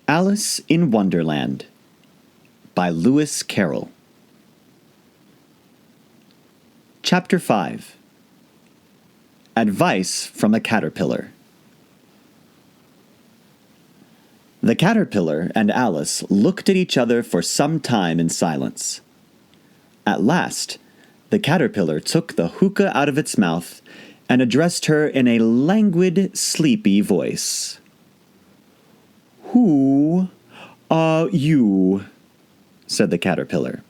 Alice in Wonderland by Lewis Carroll. Chapter 5. Advice from a Caterpillar. The caterpillar and Alice looked at each other for some time in silence. At last, the caterpillar took the hookah out of its mouth and addressed her in a languid, sleepy voice. "Who are you?" said the caterpillar.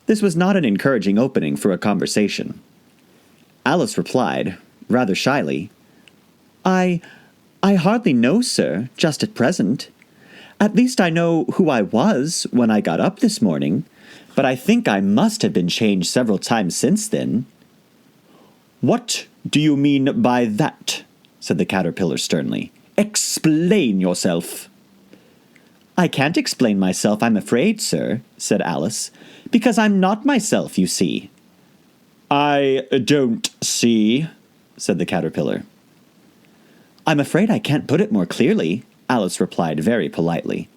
This was not an encouraging opening for a conversation. Alice replied, rather shyly, I hardly know, sir, just at present. At least I know who I was when I got up this morning, but I think I must have been changed several times since then." "What do you mean by that?" said the caterpillar sternly. "Explain yourself." "I can't explain myself, I'm afraid, sir," said Alice, "because I'm not myself, you see." "I don't see," said the caterpillar. "I'm afraid I can't put it more clearly," Alice replied very politely,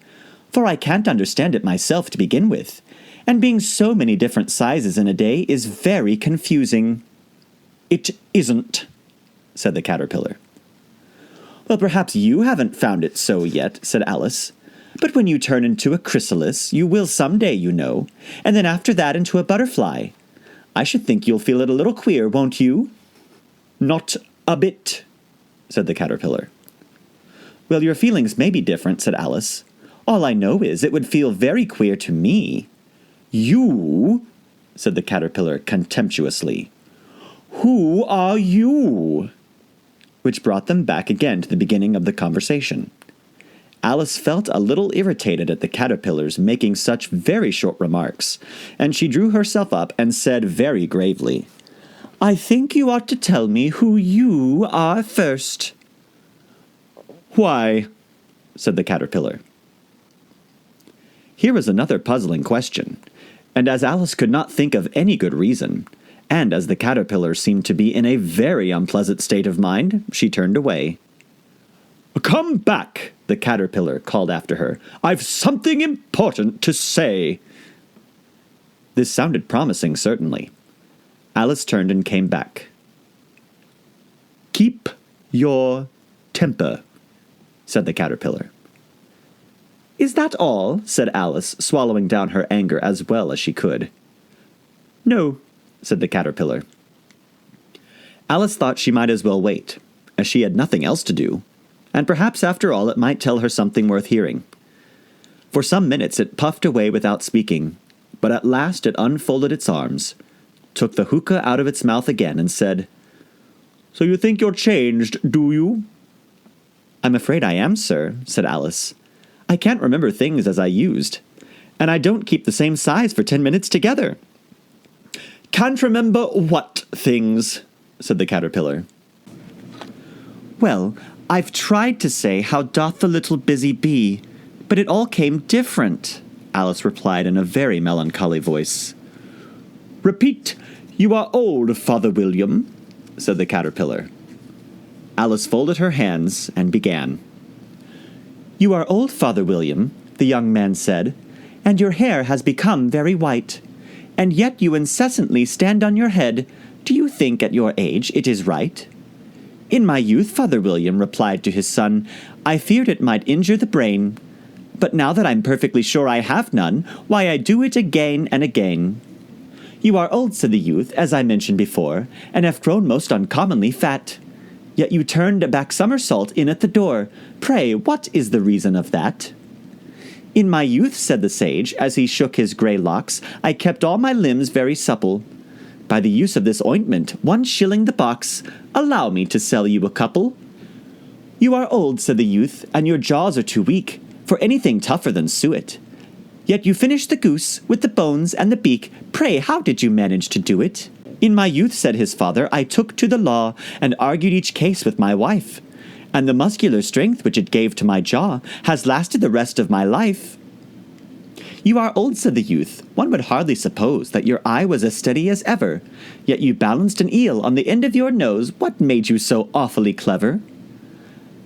"for I can't understand it myself to begin with, and being so many different sizes in a day is very confusing." "It isn't," said the caterpillar. "Well, perhaps you haven't found it so yet," said Alice. "But when you turn into a chrysalis, you will some day, you know, and then after that into a butterfly. I should think you'll feel it a little queer, won't you?" "Not a bit," said the caterpillar. "Well, your feelings may be different," said Alice. "All I know is it would feel very queer to me." "You?" said the caterpillar contemptuously. "Who are you?" Which brought them back again to the beginning of the conversation. Alice felt a little irritated at the caterpillar's making such very short remarks, and she drew herself up and said very gravely, "I think you ought to tell me who you are first." "Why?" said the caterpillar. Here was another puzzling question, and as Alice could not think of any good reason, and as the caterpillar seemed to be in a very unpleasant state of mind, she turned away. "Come back," the caterpillar called after her. "I've something important to say." This sounded promising, certainly. Alice turned and came back. "Keep your temper," said the caterpillar. "Is that all?" said Alice, swallowing down her anger as well as she could. "No," said the caterpillar. Alice thought she might as well wait, as she had nothing else to do, and perhaps after all it might tell her something worth hearing. For some minutes it puffed away without speaking, but at last it unfolded its arms, took the hookah out of its mouth again, and said, "So you think you're changed, do you?" "I'm afraid I am, sir," said Alice. "I can't remember things as I used, and I don't keep the same size for 10 minutes together." "Can't remember what things?" said the caterpillar. "Well, I've tried to say, 'How doth the little busy bee?' but it all came different," Alice replied in a very melancholy voice. "Repeat, 'You are old, Father William,'" said the caterpillar. Alice folded her hands and began. "You are old, Father William," the young man said, "and your hair has become very white. And yet you incessantly stand on your head. Do you think at your age it is right?" "In my youth," Father William replied to his son, "I feared it might injure the brain. But now that I'm perfectly sure I have none, why I do it again and again." "You are old," said the youth, "as I mentioned before, and have grown most uncommonly fat. Yet you turned a back somersault in at the door. Pray, what is the reason of that?" "In my youth," said the sage, as he shook his grey locks, "I kept all my limbs very supple. By the use of this ointment, 1 shilling the box, allow me to sell you a couple." "You are old," said the youth, "and your jaws are too weak for anything tougher than suet. Yet you finished the goose with the bones and the beak. Pray, how did you manage to do it?" "In my youth," said his father, "I took to the law and argued each case with my wife, and the muscular strength which it gave to my jaw has lasted the rest of my life." "You are old," said the youth. "One would hardly suppose that your eye was as steady as ever. Yet you balanced an eel on the end of your nose. What made you so awfully clever?"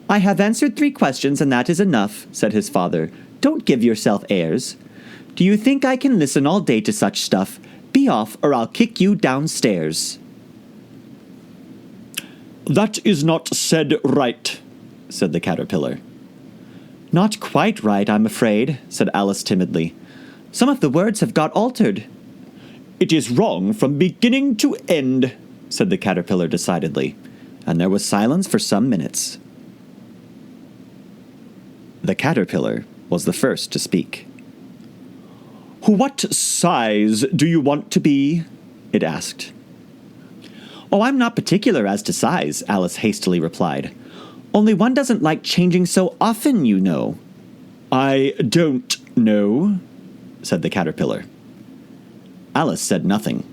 I have answered 3 questions, and that is enough, said his father. Don't give yourself airs. Do you think I can listen all day to such stuff? Be off, or I'll kick you downstairs. That is not said right, said the caterpillar. Not quite right, I'm afraid, said Alice timidly. Some of the words have got altered. It is wrong from beginning to end, said the caterpillar decidedly, and there was silence for some minutes. The caterpillar was the first to speak. What size do you want to be? It asked. Oh, I'm not particular as to size, Alice hastily replied. Only one doesn't like changing so often, you know. I don't know, said the caterpillar. Alice said nothing.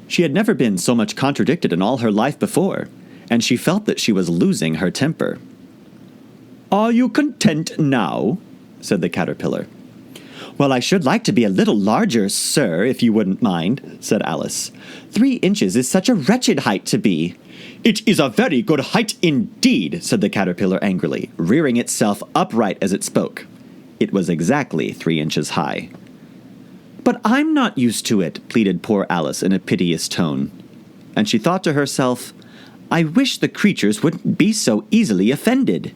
She had never been so much contradicted in all her life before, and she felt that she was losing her temper. Are you content now? Said the caterpillar. Well, I should like to be a little larger, sir, if you wouldn't mind, said Alice. 3 inches is such a wretched height to be. It is a very good height indeed, said the caterpillar angrily, rearing itself upright as it spoke. It was exactly 3 inches high. But I'm not used to it, pleaded poor Alice in a piteous tone. And she thought to herself, I wish the creatures wouldn't be so easily offended.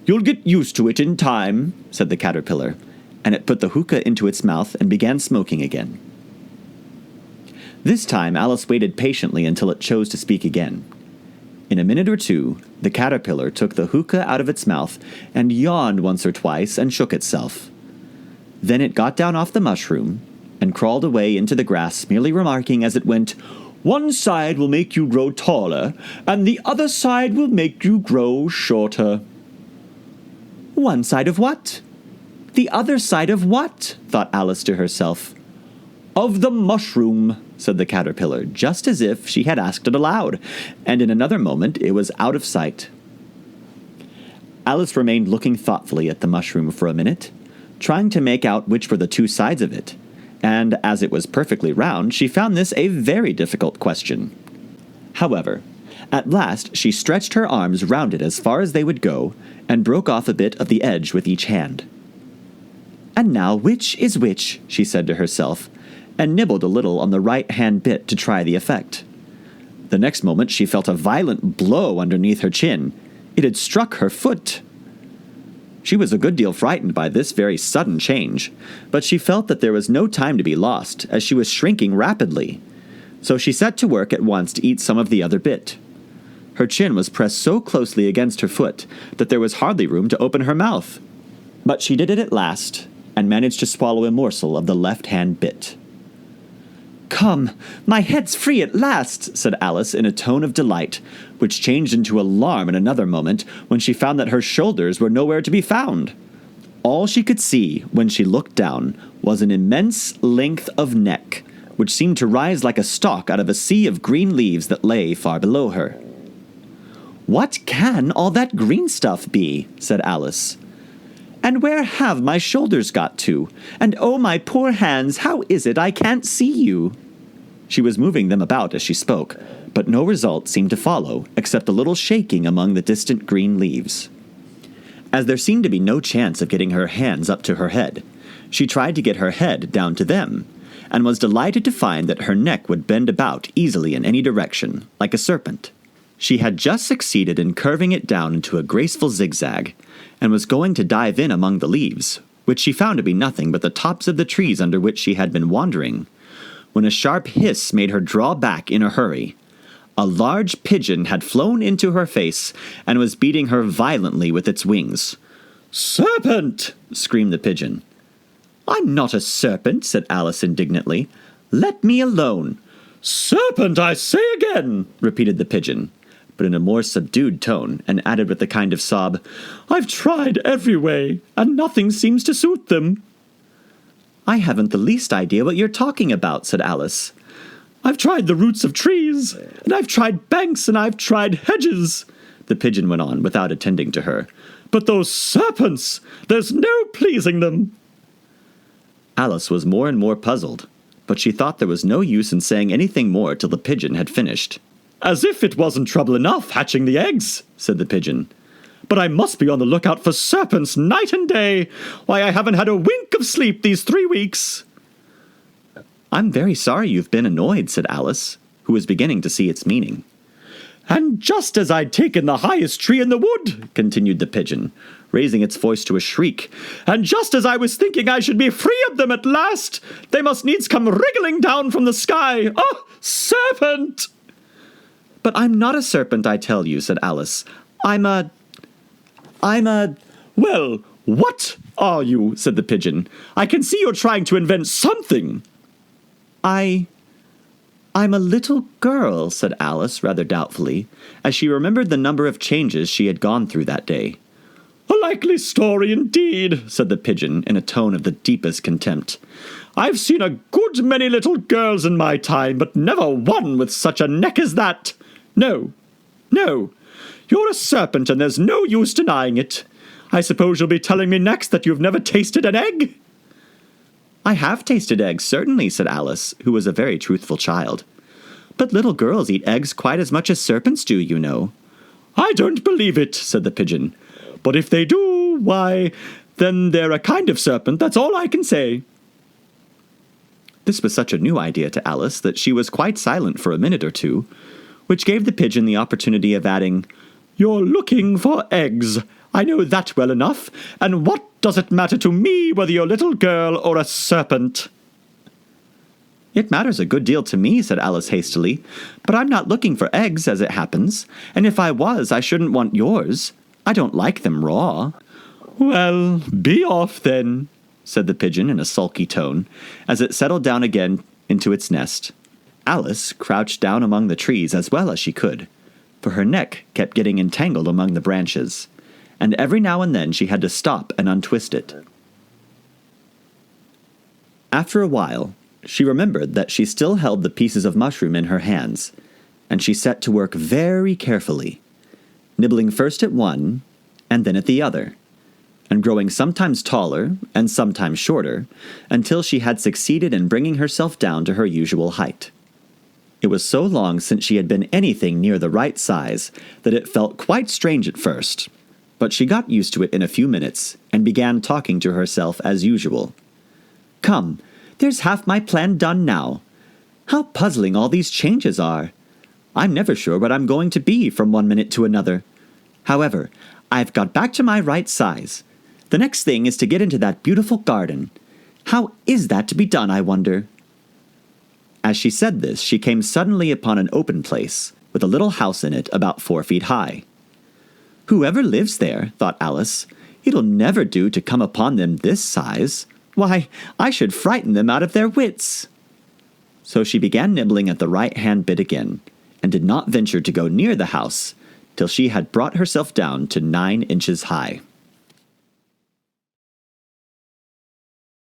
You'll get used to it in time, said the caterpillar, and it put the hookah into its mouth and began smoking again. This time Alice waited patiently until it chose to speak again. In a minute or 2, the caterpillar took the hookah out of its mouth and yawned once or twice and shook itself. Then it got down off the mushroom and crawled away into the grass, merely remarking as it went, One side will make you grow taller, and the other side will make you grow shorter. One side of what? The other side of what? Thought Alice to herself. Of the mushroom, said the caterpillar, just as if she had asked it aloud, and in another moment it was out of sight. Alice remained looking thoughtfully at the mushroom for a minute, trying to make out which were the 2 sides of it, and as it was perfectly round, she found this a very difficult question. However, at last she stretched her arms round it as far as they would go, and broke off a bit of the edge with each hand. And now which is which, she said to herself, and nibbled a little on the right-hand bit to try the effect. The next moment she felt a violent blow underneath her chin. It had struck her foot. She was a good deal frightened by this very sudden change, but she felt that there was no time to be lost, as she was shrinking rapidly. So she set to work at once to eat some of the other bit. Her chin was pressed so closely against her foot that there was hardly room to open her mouth. But she did it at last, and managed to swallow a morsel of the left-hand bit. Come, my head's free at last, said Alice in a tone of delight, which changed into alarm in another moment when she found that her shoulders were nowhere to be found. All she could see, when she looked down, was an immense length of neck, which seemed to rise like a stalk out of a sea of green leaves that lay far below her. What can all that green stuff be? Said Alice. And where have my shoulders got to? And oh, my poor hands, how is it I can't see you? She was moving them about as she spoke, but no result seemed to follow, except a little shaking among the distant green leaves. As there seemed to be no chance of getting her hands up to her head, she tried to get her head down to them, and was delighted to find that her neck would bend about easily in any direction, like a serpent. She had just succeeded in curving it down into a graceful zigzag, and was going to dive in among the leaves, which she found to be nothing but the tops of the trees under which she had been wandering, when a sharp hiss made her draw back in a hurry. A large pigeon had flown into her face, and was beating her violently with its wings. "Serpent!" screamed the pigeon. "I'm not a serpent," said Alice indignantly. "Let me alone." "Serpent, I say again," repeated the pigeon, but in a more subdued tone, and added with a kind of sob, "I've tried every way, and nothing seems to suit them." "I haven't the least idea what you're talking about," said Alice. "I've tried the roots of trees, and I've tried banks, and I've tried hedges," the pigeon went on without attending to her. "But those serpents, there's no pleasing them." Alice was more and more puzzled, but she thought there was no use in saying anything more till the pigeon had finished. "As if it wasn't trouble enough hatching the eggs," said the pigeon. But I must be on the lookout for serpents night and day. Why, I haven't had a wink of sleep these 3 weeks." "I'm very sorry you've been annoyed," said Alice, who was beginning to see its meaning. "And just as I'd taken the highest tree in the wood," continued the pigeon, raising its voice to a shriek, "and just as I was thinking I should be free of them at last, they must needs come wriggling down from the sky. Oh, serpent!" "But I'm not a serpent, I tell you," said Alice. I'm a... "Well, what are you?" said the pigeon. "I can see you're trying to invent something." I'm a little girl," said Alice rather doubtfully, as she remembered the number of changes she had gone through that day. "A likely story indeed," said the pigeon in a tone of the deepest contempt. "I've seen a good many little girls in my time, but never one with such a neck as that. No, you're a serpent, and there's no use denying it. I suppose you'll be telling me next that you've never tasted an egg?" "I have tasted eggs, certainly," said Alice, who was a very truthful child. "But little girls eat eggs quite as much as serpents do, you know." "I don't believe it," said the pigeon. "But if they do, why, then they're a kind of serpent, that's all I can say." This was such a new idea to Alice that she was quite silent for a minute or two, which gave the pigeon the opportunity of adding, "You're looking for eggs. I know that well enough, and what does it matter to me whether you're a little girl or a serpent?" "It matters a good deal to me," said Alice hastily, "but I'm not looking for eggs, as it happens, and if I was, I shouldn't want yours. I don't like them raw." "Well, be off, then," said the pigeon in a sulky tone, as it settled down again into its nest. Alice crouched down among the trees as well as she could, for her neck kept getting entangled among the branches, and every now and then she had to stop and untwist it. After a while, she remembered that she still held the pieces of mushroom in her hands, and she set to work very carefully, nibbling first at one and then at the other, and growing sometimes taller and sometimes shorter, until she had succeeded in bringing herself down to her usual height. It was so long since she had been anything near the right size that it felt quite strange at first, but she got used to it in a few minutes and began talking to herself as usual. "Come, there's half my plan done now. How puzzling all these changes are. I'm never sure what I'm going to be from one minute to another. However, I've got back to my right size. The next thing is to get into that beautiful garden. How is that to be done, I wonder?" As she said this, she came suddenly upon an open place, with a little house in it about 4 feet high. "Whoever lives there," thought Alice, "it'll never do to come upon them this size. Why, I should frighten them out of their wits." So she began nibbling at the right-hand bit again, and did not venture to go near the house till she had brought herself down to 9 inches high.